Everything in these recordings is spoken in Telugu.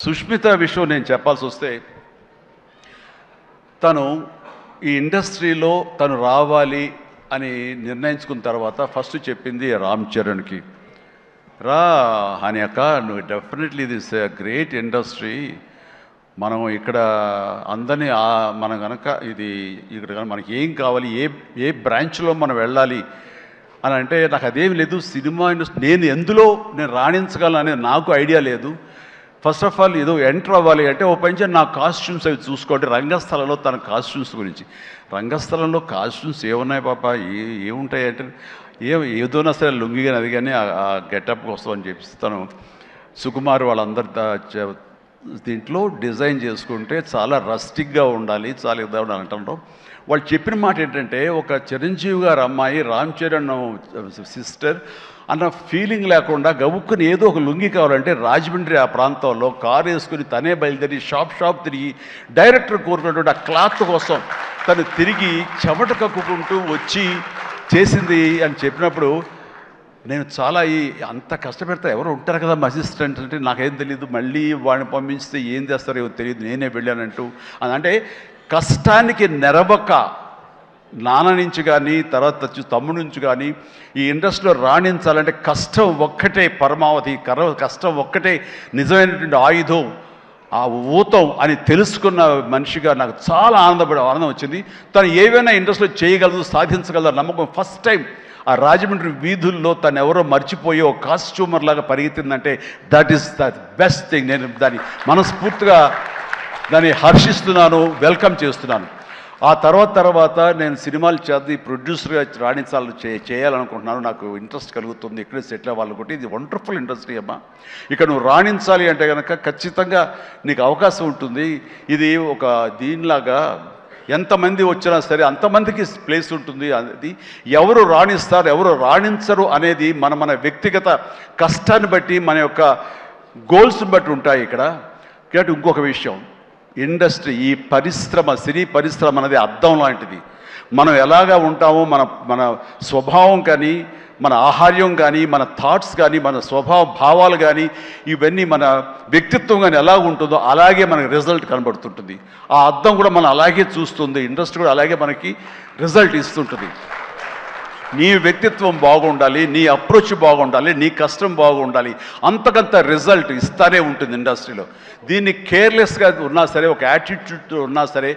సుష్మిత విషయం నేను చెప్పాల్సి వస్తే, తను ఈ ఇండస్ట్రీలో తను రావాలి అని నిర్ణయించుకున్న తర్వాత ఫస్ట్ చెప్పింది రామ్ చరణ్కి, రా అని అక్క, నువ్వు డెఫినెట్లీ దిస్ గ్రేట్ ఇండస్ట్రీ, మనం ఇక్కడ అందరినీ మనం కనుక ఇది ఇక్కడ మనకి ఏం కావాలి, ఏ బ్రాంచ్లో మనం వెళ్ళాలి అని అంటే, నాకు అదేమి లేదు, సినిమా ఇండస్ట్రీ నేను ఎందులో నేను రాణించగలను అనేది నాకు ఐడియా లేదు. ఫస్ట్ ఆఫ్ ఆల్ ఏదో ఎంటర్ అవ్వాలి అంటే ఓ పని నా కాస్ట్యూమ్స్ అవి చూసుకోండి. రంగస్థలంలో తన కాస్ట్యూమ్స్ గురించి, రంగస్థలంలో కాస్ట్యూమ్స్ ఏమున్నాయి పాప, ఏముంటాయి అంటే ఏదోనా సరే లుంగి కానీ అది కానీ ఆ గెటప్ కోసం అని చెప్పి తను సుకుమార్ వాళ్ళందరి దీంట్లో డిజైన్ చేసుకుంటే చాలా రస్టిక్గా ఉండాలి, చాలా ఇద్దా ఉండాలి అంటారు. వాళ్ళు చెప్పిన మాట ఏంటంటే, ఒక చిరంజీవి గారు అమ్మాయి రామ్ చరణ్ సిస్టర్ అన్న ఫీలింగ్ లేకుండా గబుక్కుని ఏదో ఒక లుంగి కావాలంటే రాజమండ్రి ఆ ప్రాంతంలో కారు వేసుకుని తనే బయలుదేరి షాప్ తిరిగి డైరెక్టర్ కోరుకున్నటువంటి ఆ క్లాత్ కోసం తను తిరిగి చెమట కక్కుకుంటూ వచ్చి చేసింది అని చెప్పినప్పుడు నేను చాలా అంత కష్టపెడతా ఎవరు ఉంటారు కదా అసిస్టెంట్ అంటే, నాకేం తెలియదు, మళ్ళీ వాడిని పంపిస్తే ఏం చేస్తారో ఏమో తెలియదు, నేనే వెళ్ళానంటూ అంటే కష్టానికి నెరవక నాన్న నుంచి కానీ తర్వాత తమ్ముడి నుంచి కానీ ఈ ఇండస్ట్రీలో రాణించాలంటే కష్టం ఒక్కటే పరమావధి, కష్టం ఒక్కటే నిజమైనటువంటి ఆయుధం, ఆ ఊతం అని తెలుసుకున్న మనిషిగా నాకు చాలా ఆనందం వచ్చింది. తను ఏవైనా ఇండస్ట్రీలో చేయగలదు, సాధించగలదు నమ్మకం. ఫస్ట్ టైం ఆ రాజమండ్రి వీధుల్లో తను ఎవరో మర్చిపోయి ఒక కాస్ట్యూమర్ లాగా పరిగెత్తిందంటే that is the best thing. నేను దాన్ని మనస్ఫూర్తిగా దాన్ని హర్షిస్తున్నాను, వెల్కమ్ చేస్తున్నాను. ఆ తర్వాత నేను సినిమాలు చేసి ప్రొడ్యూసర్గా చేయాలనుకుంటున్నాను, నాకు ఇంట్రెస్ట్ కలుగుతుంది, ఇక్కడే సెటిల్ అవ్వాలనుకుంటే ఇది వండర్ఫుల్ ఇండస్ట్రీ అమ్మా, ఇక్కడ నువ్వు రాణించాలి అంటే కనుక ఖచ్చితంగా నీకు అవకాశం ఉంటుంది. ఇది ఒక దీనిలాగా ఎంతమంది వచ్చినా సరే అంతమందికి ప్లేస్ ఉంటుంది. అది ఎవరు రాణిస్తారు ఎవరు రాణించరు అనేది మన వ్యక్తిగత కష్టాన్ని బట్టి మన యొక్క గోల్స్ని బట్టి ఉంటాయి. ఇక్కడ ఇంకొక విషయం, ఇండస్ట్రీ ఈ పరిశ్రమ సినీ పరిశ్రమ అనేది అద్దం లాంటిది. మనం ఎలాగా ఉంటామో మన స్వభావం కానీ మన ఆహార్యం కానీ మన థాట్స్ కానీ మన స్వభావ భావాలు కానీ ఇవన్నీ మన వ్యక్తిత్వం కానీ ఎలా ఉంటుందో అలాగే మనకి రిజల్ట్ కనబడుతుంటుంది. ఆ అద్దం కూడా మనం అలాగే చూస్తుంది, ఇండస్ట్రీ కూడా అలాగే మనకి రిజల్ట్ ఇస్తుంటుంది. నీ వ్యక్తిత్వం బాగుండాలి, నీ అప్రోచ్ బాగుండాలి, నీ కష్టం బాగుండాలి, అంతకంత రిజల్ట్ ఇస్తానే ఉంటుంది ఇండస్ట్రీలో. దీన్ని కేర్లెస్గా ఉన్నా సరే, ఒక యాటిట్యూడ్ ఉన్నా సరే,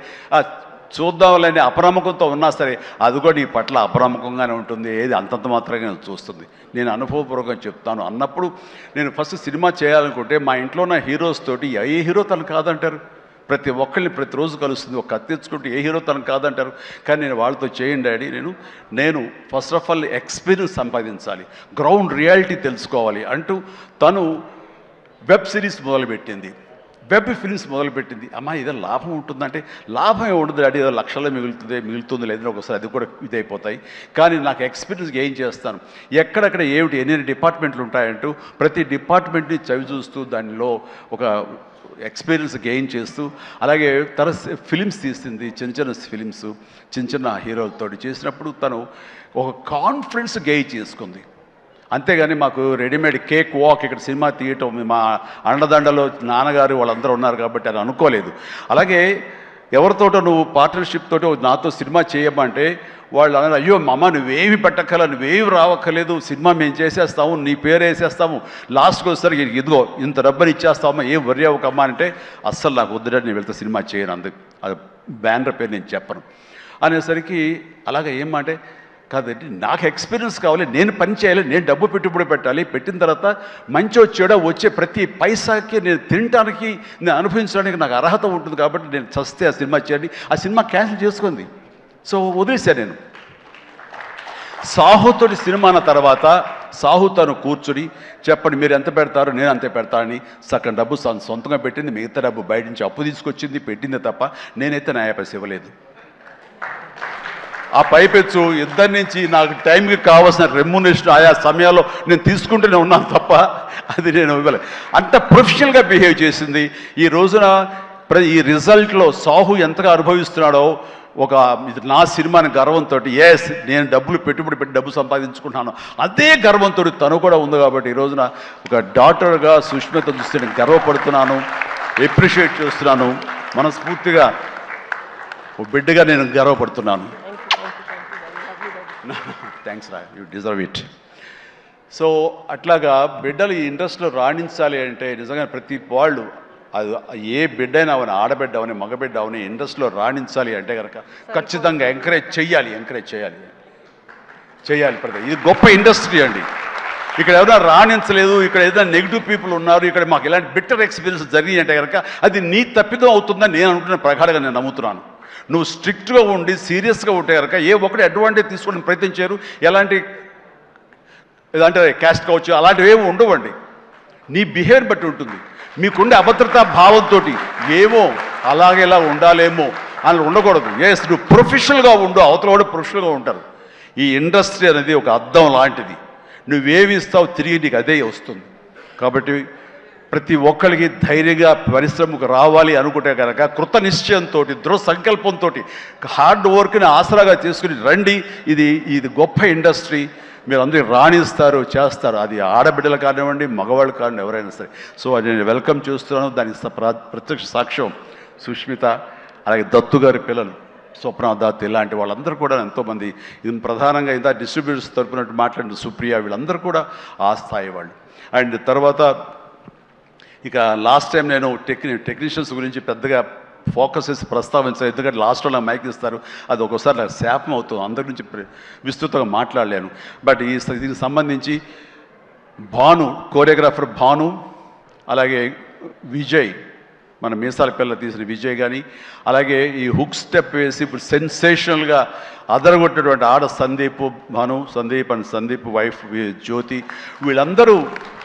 చూద్దామని అపనమ్మకంతో ఉన్నా సరే అది కూడా నీ పట్ల అపనమ్మకంగానే ఉంటుంది, ఏది అంతంత మాత్రంగా చూస్తుంది. నేను అనుభవపూర్వకంగా చెప్తాను. అన్నప్పుడు నేను ఫస్ట్ సినిమా చేయాలనుకుంటే మా ఇంట్లో ఉన్న హీరోస్ తోటి ఏ హీరో తను కాదంటారు, ప్రతి ఒక్కరిని ప్రతిరోజు కలుస్తుంది, ఒక కత్తి తెచ్చుకుంటే ఏ హీరో తనకు కాదంటారు. కానీ నేను వాళ్ళతో చేయండి డాడీ, నేను ఫస్ట్ ఆఫ్ ఆల్ ఎక్స్పీరియన్స్ సంపాదించాలి, గ్రౌండ్ రియాలిటీ తెలుసుకోవాలి అంటూ తను వెబ్ సిరీస్ మొదలుపెట్టింది, వెబ్ ఫిల్మ్స్ మొదలుపెట్టింది. అమ్మా ఇదే లాభం ఉంటుందంటే, లాభం ఉండదు డాడీ, ఏదో లక్షల్లో మిగులుతుంది లేదని ఒకసారి అది కూడా ఇదైపోతాయి. కానీ నాకు ఎక్స్పీరియన్స్ గెయిన్ చేస్తాను, ఎక్కడెక్కడ ఏమిటి ఎన్ని డిపార్ట్మెంట్లు ఉంటాయంటూ ప్రతి డిపార్ట్మెంట్ని చవి చూస్తూ దానిలో ఒక ఎక్స్పీరియన్స్ గెయిన్ చేస్తూ, అలాగే తన ఫిలిమ్స్ తీసింది, చిన్న ఫిలిమ్స్ చిన్న హీరోలతో చేసినప్పుడు తను ఒక కాన్ఫిడెన్స్ గెయిన్ చేసుకుంది. అంతేగాని మాకు రెడీమేడ్ కేక్ వాక్ ఇక్కడ సినిమా తీయటం మా అండదండలో నాన్నగారు వాళ్ళందరూ ఉన్నారు కాబట్టి అని అనుకోలేదు. అలాగే ఎవరితోటో నువ్వు పార్ట్నర్షిప్ తోటి నాతో సినిమా చేయమంటే వాళ్ళు అన్నారు, అయ్యో అమ్మ నువ్వేమి పెట్టక్కల, నువ్వేమి రావక్కర్లేదు, సినిమా మేము చేసేస్తాము, నీ పేరు వేసేస్తాము, లాస్ట్కి వచ్చేసరికి ఇదిగో ఇంత డబ్బుని ఇచ్చేస్తామా, ఏం వర్రీ అవ్వకమ్మా అంటే, అస్సలు నాకు వద్దుడని నేను వెళ్తే సినిమా చేయను, అందుకు అది బ్యానర్ పేరు నేను చెప్పను అనేసరికి, అలాగే ఏమంటే కాదండి నాకు ఎక్స్పీరియన్స్ కావాలి, నేను పని చేయాలి, నేను డబ్బు పెట్టుబడి పెట్టాలి, పెట్టిన తర్వాత మంచి చెడో వచ్చే ప్రతి పైసాకి నేను తినడానికి నేను అనుభవించడానికి నాకు అర్హత ఉంటుంది కాబట్టి నేను చస్తే ఆ సినిమా చేయండి, ఆ సినిమా క్యాన్సిల్ చేసుకుంది. సో వదిలేశాను నేను. సాహుతోటి సినిమా అన్న తర్వాత సాహు తను కూర్చుని చెప్పండి మీరు ఎంత పెడతారు, నేను అంతే పెడతానని సగం డబ్బు సొంతంగా పెట్టింది, మిగతా డబ్బు బయట నుంచి అప్పు తీసుకొచ్చింది పెట్టింది తప్ప నేనైతే న్యాయపైస ఇవ్వలేదు. ఆ పైపెచ్చు ఇద్దరి నుంచి నాకు టైంకి కావాల్సిన రెమ్యునరేషన్ ఆయా సమయాల్లో నేను తీసుకుంటూనే ఉన్నాను తప్ప అది నేను ఇవ్వలేదు. అంత ప్రొఫెషనల్గా బిహేవ్ చేసింది. ఈ రోజున ఈ రిజల్ట్లో సాహు ఎంతగా అనుభవిస్తున్నాడో ఒక ఇది నా సినిమాని గర్వంతో ఎస్ నేను డబ్బులు పెట్టుబడి పెట్టి డబ్బు సంపాదించుకుంటున్నాను అదే గర్వంతో తను కూడా ఉంది. కాబట్టి ఈ రోజున ఒక డాటర్గా సుష్మిత చూస్తే నేను గర్వపడుతున్నాను, ఎప్రిషియేట్ చేస్తున్నాను, మనస్ఫూర్తిగా ఓ బిడ్డగా నేను గర్వపడుతున్నాను. థ్యాంక్స్ రా, యూ డిజర్వ్ ఇట్. సో అట్లాగా బిడ్డలు ఈ ఇండస్ట్రీలో రాణించాలి అంటే నిజంగా ప్రతి వాళ్ళు అది ఏ బిడ్డ అయినా అవని, ఆడబిడ్డ అవని, మగబిడ్డ అవని ఇండస్ట్రీలో రాణించాలి అంటే కనుక ఖచ్చితంగా ఎంకరేజ్ చేయాలి ప్రతి. ఇది గొప్ప ఇండస్ట్రీ అండి. ఇక్కడ ఎవరైనా రాణించలేదు, ఇక్కడ ఏదైనా నెగిటివ్ పీపుల్ ఉన్నారు, ఇక్కడ మాకు ఇలాంటి బిట్టర్ ఎక్స్పీరియన్స్ జరిగి అంటే కనుక అది నీ తప్పిదం అవుతుందని నేను అనుకున్న ప్రకారంగా నేను నమ్ముతున్నాను. నువ్వు స్ట్రిక్ట్గా ఉండి సీరియస్గా ఉంటే కనుక ఏ ఒక్కటి అడ్వాంటేజ్ తీసుకోవడానికి ప్రయత్నించారు, ఎలాంటి ఏదంటే క్యాస్ట్ కావచ్చు అలాంటివి ఏమి ఉండవండి. నీ బిహేవియర్ బట్టి ఉంటుంది. మీకుండే అభద్రతా భావంతో ఏమో అలాగేలా ఉండాలేమో అని ఉండకూడదు. ఎస్ నువ్వు ప్రొఫెషనల్గా ఉండు, అవతల కూడా ప్రొఫెషనల్గా ఉంటారు. ఈ ఇండస్ట్రీ అనేది ఒక అద్దం లాంటిది. నువ్వేమి ఇస్తావు తిరిగి నీకు అదే వస్తుంది. కాబట్టి ప్రతి ఒక్కరికి ధైర్యంగా పరిశ్రమకు రావాలి అనుకుంటే కనుక కృత నిశ్చయంతో, దృఢ సంకల్పంతో, హార్డ్ వర్క్ని ఆసరాగా చేసుకుని రండి. ఇది గొప్ప ఇండస్ట్రీ. మీరు అందరూ రాణిస్తారు, చేస్తారు. అది ఆడబిడ్డలు కానివ్వండి, మగవాళ్ళు కానివ్వండి, ఎవరైనా సరే. సో అది నేను వెల్కమ్ చేస్తున్నాను. దానికి ప్రత్యక్ష సాక్ష్యం సుష్మిత, అలాగే దత్తు గారి పిల్లలు స్వప్న, దత్ ఇలాంటి వాళ్ళందరూ కూడా ఎంతోమంది. ఇది ప్రధానంగా ఇంత డిస్ట్రిబ్యూటర్స్ తరపునట్టు మాట్లాడిన సుప్రియ, వీళ్ళందరూ కూడా ఆ స్థాయి వాళ్ళు. అండ్ తర్వాత ఇక లాస్ట్ టైం నేను టెక్నీషియన్స్ గురించి పెద్దగా ఫోకస్ చేసి ప్రస్తావించాను. ఎందుకంటే లాస్ట్లో నాకు మైక్ ఇస్తారు, అది ఒక్కోసారి నాకు శాపం అవుతుంది, అందరి నుంచి విస్తృతంగా మాట్లాడలేను. బట్ దీనికి సంబంధించి భాను, కోరియోగ్రాఫర్ భాను, అలాగే విజయ్, మన మీసాల పిల్ల తీసిన విజయ్ కానీ, అలాగే ఈ హుక్ స్టెప్ వేసి ఇప్పుడు సెన్సేషనల్గా అదరగొట్టినటువంటి ఆడ సందీప్ అండ్ సందీప్ వైఫ్ జ్యోతి, వీళ్ళందరూ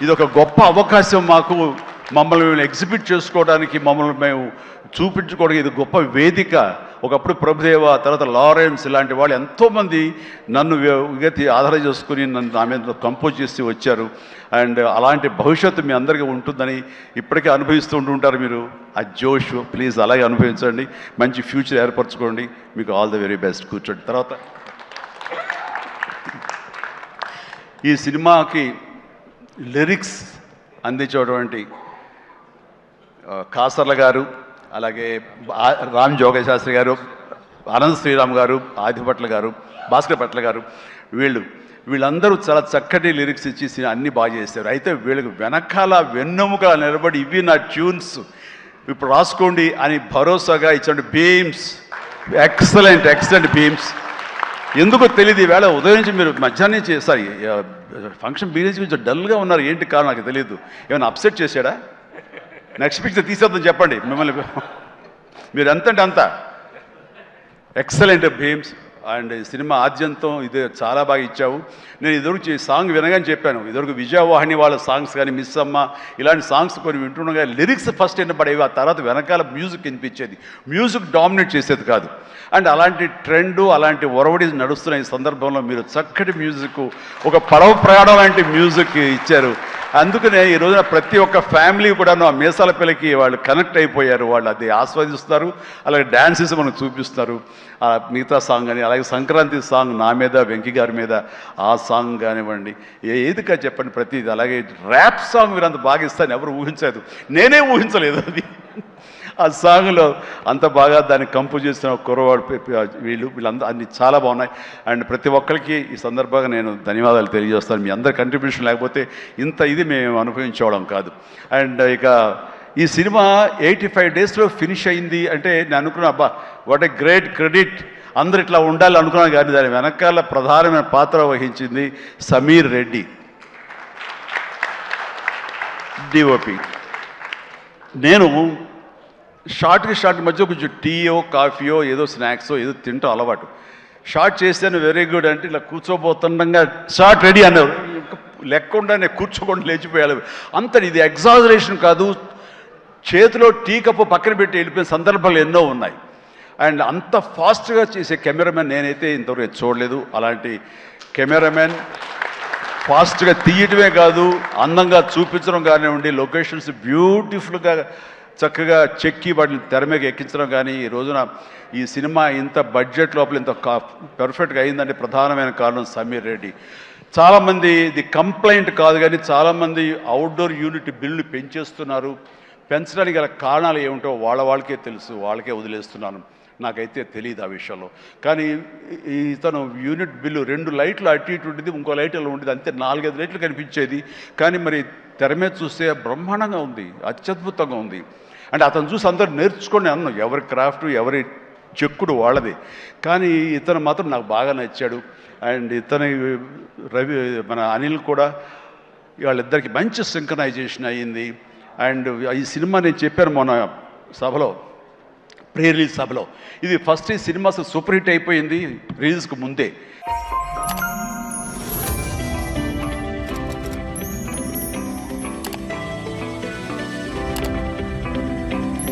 ఇది ఒక గొప్ప అవకాశం మాకు. మమ్మల్ని ఎగ్జిబిట్ చేసుకోవడానికి, మమ్మల్ని మేము చూపించుకోవడానికి ఇది గొప్ప వేదిక. ఒకప్పుడు ప్రభుదేవ, తర్వాత లారెన్స్ ఇలాంటి వాళ్ళు ఎంతోమంది నన్ను ఆధారం చేసుకుని నన్ను నా మీద కంపోజ్ చేసి వచ్చారు. అండ్ అలాంటి భవిష్యత్తు మీ అందరికీ ఉంటుందని ఇప్పటికే అనుభవిస్తూ ఉంటుంటారు మీరు. ఆ జోష్ ప్లీజ్ అలాగే అనుభవించండి, మంచి ఫ్యూచర్ ఏర్పరచుకోండి. మీకు ఆల్ ది వెరీ బెస్ట్. కూర్చోండి. తర్వాత ఈ సినిమాకి లిరిక్స్ అందించేటువంటి కాసర్ల గారు, అలాగే రామ్ జోగశాస్త్రి గారు, అనంత్ శ్రీరామ్ గారు, ఆదిపట్ల గారు, భాస్కర్ పట్ల గారు, వీళ్ళందరూ చాలా చక్కటి లిరిక్స్ ఇచ్చి అన్నీ బాగా చేశారు. అయితే వీళ్ళకి వెనకాల వెన్నెముక నిలబడి ఇవి నా ట్యూన్స్ ఇప్పుడు రాసుకోండి అని భరోసాగా ఇచ్చిన బీమ్స్, ఎక్సలెంట్ బీమ్స్. ఎందుకో తెలియదు, ఈవేళ ఉదయం నుంచి మీరు మధ్యాహ్నం నుంచి ఫంక్షన్ బీ నుంచి కొంచెం డల్గా ఉన్నారు. ఏంటి కారణం నాకు తెలియదు. ఏమైనా అప్సెట్ చేశాడా? నెక్స్ట్ పిక్చర్ తీసేద్దాం చెప్పండి. మిమ్మల్ని మీరు ఎంతంటే అంత ఎక్సలెంట్ భీమ్స్. అండ్ సినిమా ఆద్యంతం ఇది చాలా బాగా ఇచ్చావు. నేను ఇదివరకు సాంగ్ వినగానే చెప్పాను, ఇదివరకు విజయవాహిని వాళ్ళ సాంగ్స్ కానీ, మిస్ అమ్మ ఇలాంటి సాంగ్స్ కొన్ని వింటుండగా లిరిక్స్ ఫస్ట్ వినపడేవి, ఆ తర్వాత వెనకాల మ్యూజిక్ వినిపించేది. మ్యూజిక్ డామినేట్ చేసేది కాదు. అండ్ అలాంటి ట్రెండు, అలాంటి ఒరవడి నడుస్తున్న ఈ సందర్భంలో మీరు చక్కటి మ్యూజిక్, ఒక పడవ ప్రయాణం లాంటి మ్యూజిక్ ఇచ్చారు. అందుకనే ఈ రోజున ప్రతి ఒక్క ఫ్యామిలీ కూడా ఆ మీసాల పిల్లకి వాళ్ళు కనెక్ట్ అయిపోయారు. వాళ్ళు అది ఆస్వాదిస్తారు, అలాగే డ్యాన్సెస్ మనకు చూపిస్తారు. మిగతా సాంగ్ కానీ, అలాగే సంక్రాంతి సాంగ్ నా మీద, వెంకీ గారి మీద ఆ సాంగ్ కానివ్వండి, ఏదిగా చెప్పండి ప్రతిది. అలాగే ర్యాప్ సాంగ్ మీరు అంత బాగా ఇస్తాను ఎవరు ఊహించలేదు, నేనే ఊహించలేదు అది. ఆ సాంగ్లో అంత బాగా దాన్ని కంపోజ్ చేసిన కుర్రవాడు వీళ్ళందరూ అన్ని చాలా బాగున్నాయి. అండ్ ప్రతి ఒక్కరికి ఈ సందర్భంగా నేను ధన్యవాదాలు తెలియజేస్తాను. మీ అందరి కంట్రిబ్యూషన్ లేకపోతే ఇంత ఇది మేము అనుభవించడం కాదు. అండ్ ఇక ఈ సినిమా 85 డేస్లో ఫినిష్ అయింది అంటే నేను అనుకున్నా, అబ్బా వాట్ ఏ గ్రేట్ క్రెడిట్, అందరు ఇట్లా ఉండాలి అనుకున్నాను. కానీ దాని వెనకాల ప్రధానమైన పాత్ర వహించింది సమీర్ రెడ్డి, డిఓపి. నేను షార్ట్ మధ్య కొంచెం టీయో కాఫీయో ఏదో స్నాక్సో ఏదో తింటూ అలవాటు. షార్ట్ చేశాను, వెరీ గుడ్ అంటే ఇలా కూర్చోబోతుండగా షార్ట్ రెడీ అన్నారు. లెక్కకుండా నేను కూర్చోకుండా లేచిపోయాను. అంత ఇది ఎగ్జాజరేషన్ కాదు, చేతిలో టీ కప్పు పక్కన పెట్టి వెళ్ళిపోయిన సందర్భాలు ఎన్నో ఉన్నాయి. అండ్ అంత ఫాస్ట్గా చేసే కెమెరామెన్ నేనైతే ఇంతవరకు చూడలేదు. అలాంటి కెమెరామెన్ ఫాస్ట్గా తీయటమే కాదు, అందంగా చూపించడం కానివ్వండి, లొకేషన్స్ బ్యూటిఫుల్గా చక్కగా చెక్కి వాటిని తెర మీద ఎక్కించడం కానీ ఈ రోజున ఈ సినిమా ఇంత బడ్జెట్ లోపల ఇంత పర్ఫెక్ట్గా అయిందంటే ప్రధానమైన కారణం సమీర్ రెడ్డి. చాలామంది ఇది కంప్లైంట్ కాదు కానీ చాలామంది అవుట్డోర్ యూనిట్ బిల్లు పెంచేస్తున్నారు. పెంచడానికి గల కారణాలు ఏమిటో వాళ్ళకే తెలుసు, వాళ్ళకే వదిలేస్తున్నాను. నాకైతే తెలియదు ఆ విషయంలో. కానీ ఇతను యూనిట్ బిల్లు 2 లైట్లు అటు ఇటు ఉండేది, ఇంకో లైట్ ఇలా ఉండేది, అంతే 4-5 లైట్లు కనిపించేది. కానీ మరి తెర మీద చూస్తే బ్రహ్మాండంగా ఉంది, అత్యద్భుతంగా ఉంది. అంటే అతను చూసి అందరూ నేర్చుకొని అన్నాం, ఎవరి క్రాఫ్ట్ ఎవరి చెక్కుడు వాళ్ళది. కానీ ఇతను మాత్రం నాకు బాగా నచ్చాడు. అండ్ ఇతని మన అనిల్ కూడా వాళ్ళిద్దరికి మంచి సింక్రనైజేషన్ అయ్యింది. అండ్ ఈ సినిమా నేను చెప్పాను మొన్న సభలో, ప్రీ రిలీజ్ సభలో, ఇది ఫస్ట్ ఈ సినిమా సూపర్ హిట్ అయిపోయింది రిలీజ్కి ముందే.